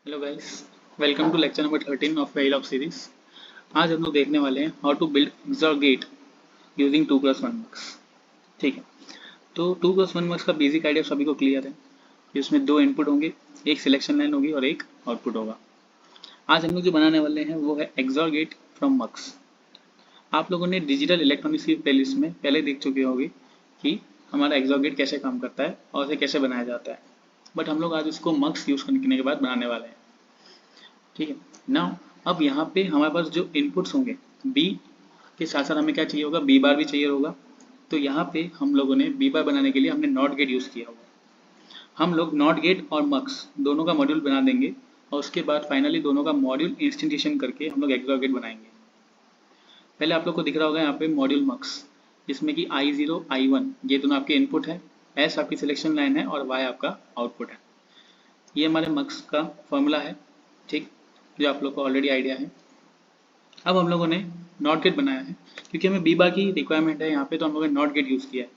Hello guys, welcome to lecture number 13 of Verilog series. आज हम लोग देखने वाले हैं how to build XOR gate using 2+1 mux. ठीक है, तो 2+1 मक्स का बेसिक आइडिया सभी को क्लियर है। इसमें दो इनपुट होंगे, एक सिलेक्शन लाइन होगी और एक आउटपुट होगा। आज हम लोग जो बनाने वाले हैं वो है XOR गेट फ्रॉम मक्स। आप लोगों ने डिजिटल इलेक्ट्रॉनिक्स की प्लेलिस्ट में पहले देख चुके होंगे कि हमारा XOR गेट कैसे काम करता है और उसे कैसे बनाया जाता है, बट हम लोग आज उसको मक्स यूज करने के बाद बनाने वाले हैं। ठीक है ना। अब यहाँ पे हमारे पास जो इनपुट्स होंगे बी के साथ साथ हमें क्या चाहिए होगा, बी बार भी चाहिए होगा। तो यहाँ पे हम लोगों ने बी बार बनाने के लिए हमने नॉट गेट यूज़ किया होगा। हम लोग नॉट गेट और मक्स दोनों का मॉड्यूल बना देंगे और उसके बाद फाइनली दोनों का मॉड्यूल इंस्टेंटेशन करके हम लोग एक्सॉर गेट बनाएंगे। पहले आप लोग को दिख रहा होगा यहाँ पे मॉड्यूल मक्स, जिसमें कि I0 I1 ये दोनों आपके इनपुट है, S आपकी सिलेक्शन लाइन है और Y आपका आउटपुट है। ये हमारे मक्स का फॉर्मूला है, ठीक, जो आप लोग को ऑलरेडी आइडिया है। अब हम लोगों ने नॉट गेट बनाया है क्योंकि हमें बी बार की रिक्वायरमेंट है यहाँ पे, तो हम लोगों ने नॉट गेट यूज़ किया है।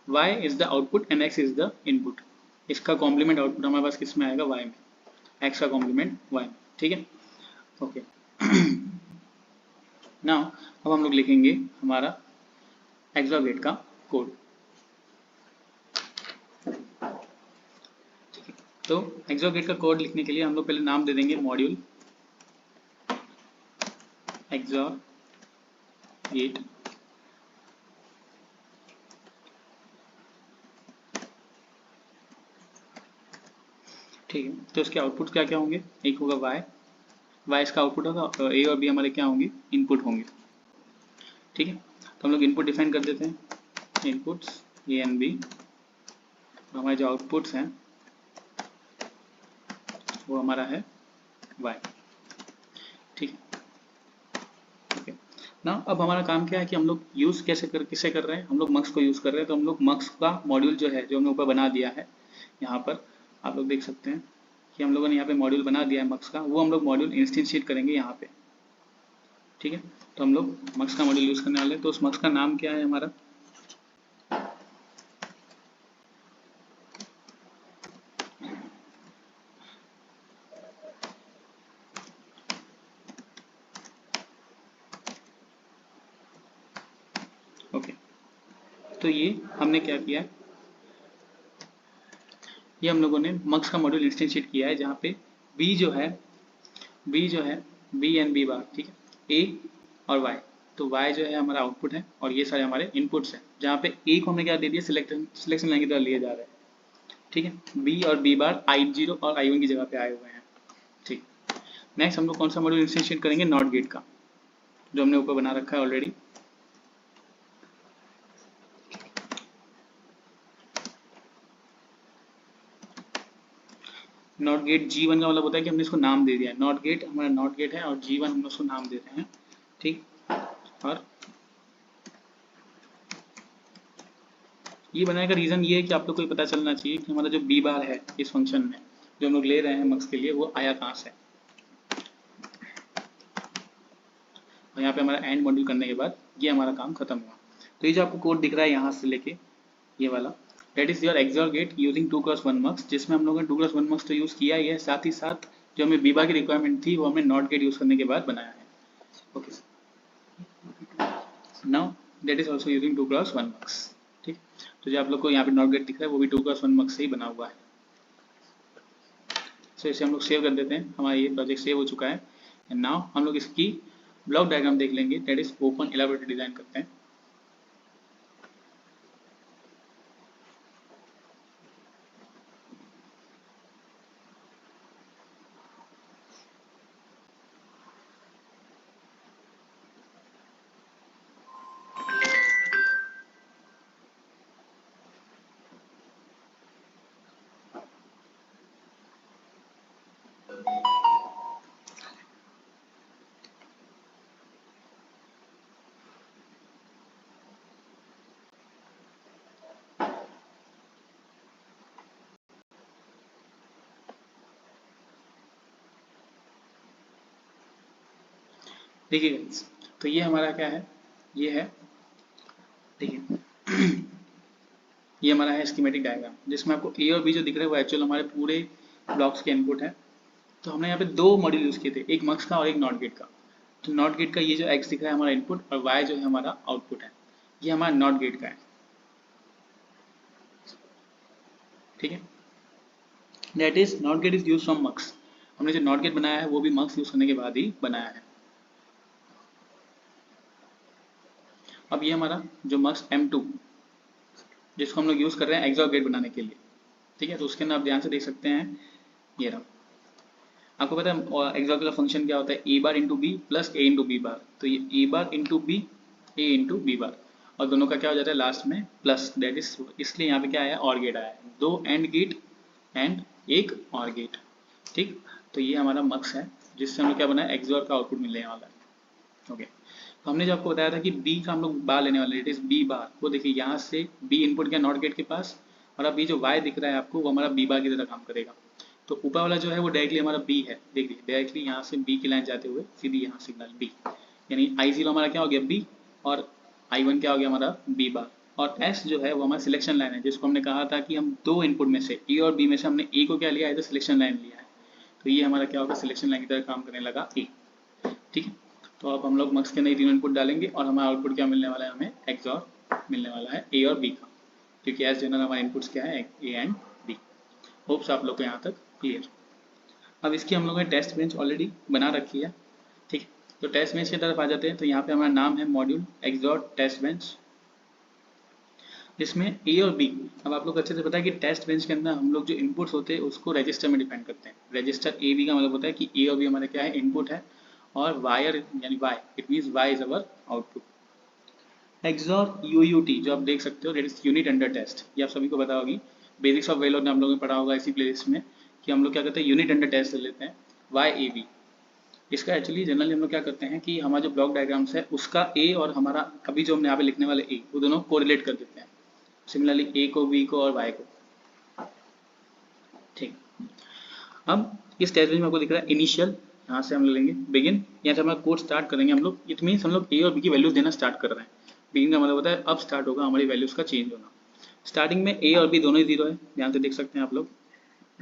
y is the output and x is the input. इसका कॉम्प्लीमेंट आउटपुट हमारे पास किस में आएगा, y में, x का कॉम्प्लीमेंट y में। ठीक है, ओके। नाउ अब हम लोग लिखेंगे हमारा एक्सॉर गेट का कोड। तो एक्सॉर गेट का कोड लिखने के लिए हम लोग पहले नाम दे देंगे मॉड्यूल एक्सॉर गेट। ठीक है, तो इसके आउटपुट क्या क्या होंगे, एक होगा y इसका आउटपुट होगा और a और b हमारे क्या होंगे, इनपुट होंगे। ठीक है, तो हम लोग इनपुट डिफाइन कर देते हैं, इनपुट्स ए एंड बी। हमारे जो आउटपुट्स हैं वो हमारा है y। ठीक है, ओके ना। अब हमारा काम क्या है कि हम लोग यूज़ किसे कर रहे हैं, हम लोग मक्स को यूज़ कर रहे हैं। तो हम लोग मक्स का मॉड्यूल जो है, जो हमने ऊपर बना दिया है, यहाँ पर आप लोग देख सकते हैं कि हम लोगों ने यहाँ पे मॉड्यूल बना दिया है मक्स का, वो हम लोग मॉड्यूल इंस्टेंशिएट करेंगे यहाँ पे। ठीक है, तो हम लोग मक्स का मॉड्यूल यूज़ करने वाले हैं। तो उस मक्स का नाम क्या है हमारा, ओके। तो ये हमने क्या किया है, ये हम लोगों ने मक्स का मॉड्यूल इंस्टेंशिएट किया है, जहाँ पे बी जो है, बी जो है, बी एंड बी बार, ठीक है, ए और वाई। तो वाई जो है हमारा आउटपुट है और ये सारे हमारे इनपुट्स हैं, जहाँ पे ए को हमने क्या दे दिया, सिलेक्शन लाइन की तरह लिए जा रहे हैं। ठीक है, बी और बी बार I0 और I1 की जगह पे आए हुए हैं। ठीक, नेक्स्ट हम लोग कौन सा मॉड्यूल इंस्टेंशिएट करेंगे, नॉट गेट का, जो हमने ऊपर बना रखा है ऑलरेडी। नॉट गेट G1 का मतलब होता है कि हमने इसको नाम दे दिया है, नॉट गेट हमारा नॉट गेट है और G1 हम उसको नाम दे रहे हैं। ठीक, और ये बनाने का रीज़न ये है कि आप लोग को पता चलना चाहिए कि हमारा जो बी बार है इस फंक्शन में, जो हम लोग ले रहे हैं मक्स के लिए, वो आया कहाँ से। और यहाँ पे हमारा एंड मॉड्यूल करने के बाद ये हमारा काम खत्म हुआ। तो ये जो आपको कोड दिख रहा है यहाँ से लेके ये वाला, that is your XOR gate using 2+1 mux, जिसमें हम लोगों ने 2+1 मक्स तो यूज़ किया ही है, साथ ही साथ जो हमें बीबा की रिक्वायरमेंट थी वो हमने नॉट गेट यूज़ करने के बाद बनाया है। Okay, now that is also using 2+1 mux. ठीक, तो जो आप लोग को यहाँ पे नॉट गेट दिख रहा है वो भी 2+1 मक्स से ही बना हुआ है। तो इसे हम लोग सेव कर देते हैं, हमारा ये प्रोजेक्ट सेव हो चुका है। एंड नाउ हम लोग इसकी ब्लॉक डायग्राम देख लेंगे, that is open elaborated design करते हैं। देखिए गाइस, तो ये हमारा क्या है, ये है, देखिए ये हमारा है स्कीमेटिक डायग्राम, जिसमें आपको ए और बी जो दिख रहे हैं वो एक्चुअल हमारे पूरे ब्लॉक्स के इनपुट है। तो हमने यहाँ पे दो मॉड्यूल यूज किए थे, एक मक्स का और एक नॉट गेट का। तो नॉट गेट का ये जो एक्स दिख रहा है हमारा इनपुट और वाई जो है हमारा आउटपुट है, ये हमारा नॉट गेट का है। ठीक है, that is not gate is use from mux. हमने जो नॉट गेट बनाया है वो भी मक्स यूज करने के बाद ही बनाया है। अब ये हमारा जो मक्स M2 जिसको हम लोग यूज कर रहे हैं एक्सॉर गेट बनाने के लिए, ठीक है, तो उसके अंदर आप ध्यान से देख सकते हैं ये रहा। आपको पता है एक्सॉर का फंक्शन क्या होता है, ए बार इंटू बी प्लस ए इंटू बी बार। तो ये ए बार इंटू बी, ए इंटू बी बार, और दोनों का क्या हो जाता है लास्ट में प्लस, दैट इज, इसलिए यहाँ पे क्या आया और गेट आया, दो एंड गेट एंड एक और गेट। ठीक, तो ये हमारा मक्स है जिससे हम लोग क्या बनाया एक्सॉर का आउटपुट मिलने वाला है। ओके, तो हमने जो आपको बताया था कि बी का हम लोग बार लेने वाले, इट इज बी बार, वो देखिए यहाँ से बी इनपुट किया नॉट गेट के पास, और अब ये जो वाई दिख रहा है आपको वो हमारा बी बार की तरह काम करेगा। तो ऊपर वाला जो है वो डायरेक्टली हमारा बी है, देखिए डायरेक्टली यहाँ से बी की लाइन जाते हुए सीधी यहाँ सिग्नल बी, यानी I0 हमारा क्या हो गया बी, और I1 क्या हो गया हमारा बी बार, और S जो है वो हमारा सिलेक्शन लाइन है, जिसको हमने कहा था कि हम दो इनपुट में से ए और बी में से हमने ए को क्या लिया है, तो सिलेक्शन लाइन लिया है, तो ये हमारा क्या होगा सिलेक्शन लाइन की तरह काम करने लगा ए। ठीक है, तो अब हम लोग मक्स के अंदर तीनों इनपुट डालेंगे और हमारा आउटपुट क्या मिलने वाला है, हमें एक्सॉर मिलने वाला है ए और बी का, क्योंकि एज जनरल हमारे इनपुट्स क्या है ए एंड बी। होप्स आप लोग को यहाँ तक क्लियर। अब इसकी हम लोगों ने टेस्ट बेंच ऑलरेडी बना रखी है। ठीक है, तो टेस्ट बेंच की तरफ आ जाते हैं। तो यहाँ पे हमारा नाम है मॉड्यूल एक्सॉर टेस्ट बेंच, जिसमें ए और बी, अब आप लोग अच्छे से पता है कि टेस्ट बेंच के अंदर हम लोग जो इनपुट्स होते हैं उसको रजिस्टर में डिफाइन करते हैं। रजिस्टर ए बी का मतलब होता है कि ए और बी हमारा क्या है इनपुट है, और वायर यानी Y, it means Y is our output. XOR UUT जो आप देख सकते हो, that is unit under test, ये आप सभी को पता होगी, बेसिक्स ऑफ वेलोड ने हम लोगों ने पढ़ा होगा इसी प्लेलिस्ट में, कि हम लोग क्या करते हैं यूनिट अंडर टेस्ट ले लेते हैं वाई ए बी। इसका एक्चुअली जनरली हम लोग क्या करते हैं कि हमारा जो ब्लॉक डायग्राम्स है उसका ए और हमारा अभी जो हमने यहाँ पे लिखने वाले ए, वो दोनों कोरिलेट कर देते हैं, सिमिलरली ए को बी को और वाई को। ठीक, अब इस टेस्ट में आपको दिख रहा है इनिशियल, यहाँ से हम लेंगे बिगिन, यहाँ से हमारा कोड स्टार्ट करेंगे हम लोग, इट मीन्स हम लोग ए और बी की वैल्यूज देना स्टार्ट कर रहे हैं। बिगिन का मतलब होता है अब स्टार्ट होगा हमारी वैल्यूज का चेंज होना। स्टार्टिंग में ए और बी दोनों ही जीरो है, ध्यान से देख सकते हैं आप लोग।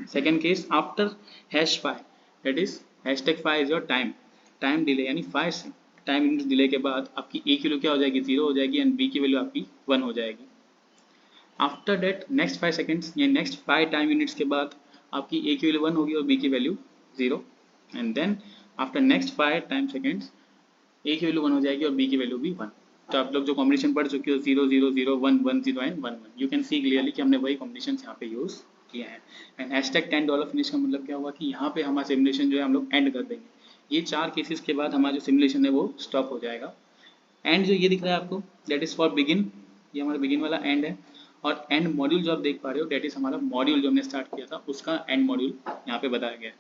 Second case after #5, that is #5 is your time delay, यानी 5 से टाइम यूनिट डिले के बाद आपकी ए की वैल्यू क्या हो जाएगी 0 हो जाएगी, एंड बी की वैल्यू आपकी 1 हो जाएगी। आफ्टर दैट नेक्स्ट 5 सेकेंड्स या नेक्स्ट 5 टाइम यूनिट्स के बाद आपकी ए की वैल्यू 1 होगी और बी की value 0, and then after next 5 time seconds A की वैल्यू 1 हो जाएगी और बी की वैल्यू भी 1। तो आप लोग जो कॉम्बिनेशन पढ़ चुके हो 0 0 0 1 1 0 and 1 1, you can see clearly कि हमने वही कॉम्बिनेशन यहाँ पे यूज किया है। एंड #10 फिनिश का मतलब क्या हुआ कि यहाँ पे हमारा सिमुलेशन जो है हम लोग एंड कर देंगे। ये 4 केसेस के बाद हमारा जो सिमुलेशन है वो स्टॉप हो जाएगा। एंड जो ये दिख रहा है आपको, दैट इज फॉर बिगिन, ये हमारा बिगिन वाला एंड है, और एंड मॉड्यूल जो आप देख पा रहे हो दैट इज हमारा मॉड्यूल जो हमने स्टार्ट किया था उसका एंड मॉड्यूल यहाँ पे बताया गया है।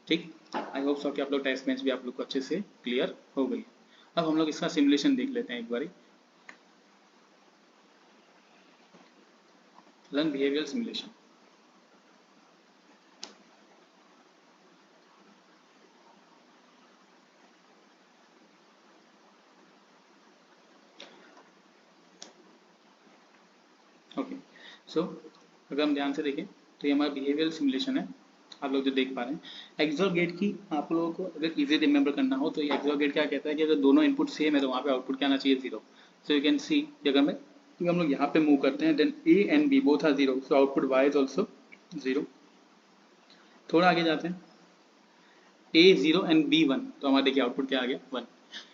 ठीक, आई होप सो कि आप लोग टेस्ट बेंच भी आप लोग को अच्छे से क्लियर हो गई। अब हम लोग इसका सिमुलेशन देख लेते हैं एक बारी। Run behaviour simulation. ओके, सो अगर हम ध्यान से देखें तो ये हमारा बिहेवियर सिमुलेशन है, आप लोग जो देख पा रहे हैं। एक्सॉर गेट की आप लोगों को अगर इजी रिमेंबर करना हो तो ये एक्सॉर गेट क्या कहता है कि अगर दोनों इनपुट सेम है तो वहाँ पे आउटपुट क्या आना चाहिए 0। सो यू कैन सी अगर हम लोग यहाँ पे मूव करते हैं then A and B both are 0, so output Y is also 0। थोड़ा आगे जाते हैं, A 0 and B 1, तो हमारे देखिए आउटपुट क्या आ गया 1।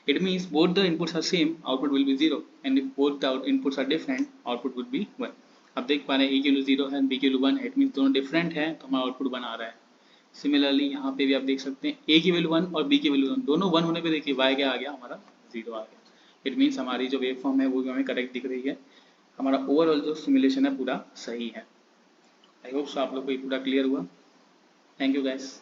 It means both the inputs are same, output will be 0, and if both the inputs are different, output would be 1। अब देख पा रहे हैं A की वैल्यू 0 है, B की वैल्यू 1 है, इट मीन्स दोनों डिफरेंट है तो हमारा आउटपुट 1 आ रहा है। सिमिलरली यहाँ पे भी आप देख सकते हैं A की वैल्यू 1 और B की वैल्यू 1, दोनों 1 होने पे देखिए Y क्या आ गया हमारा 0 आ गया। इट मीन्स हमारी जो वेव फॉर्म है वो भी हमें करेक्ट दिख रही है, हमारा ओवरऑल जो सिमुलेशन है पूरा सही है। आई होप सो आप लोग को ये पूरा क्लियर हुआ। Thank you guys.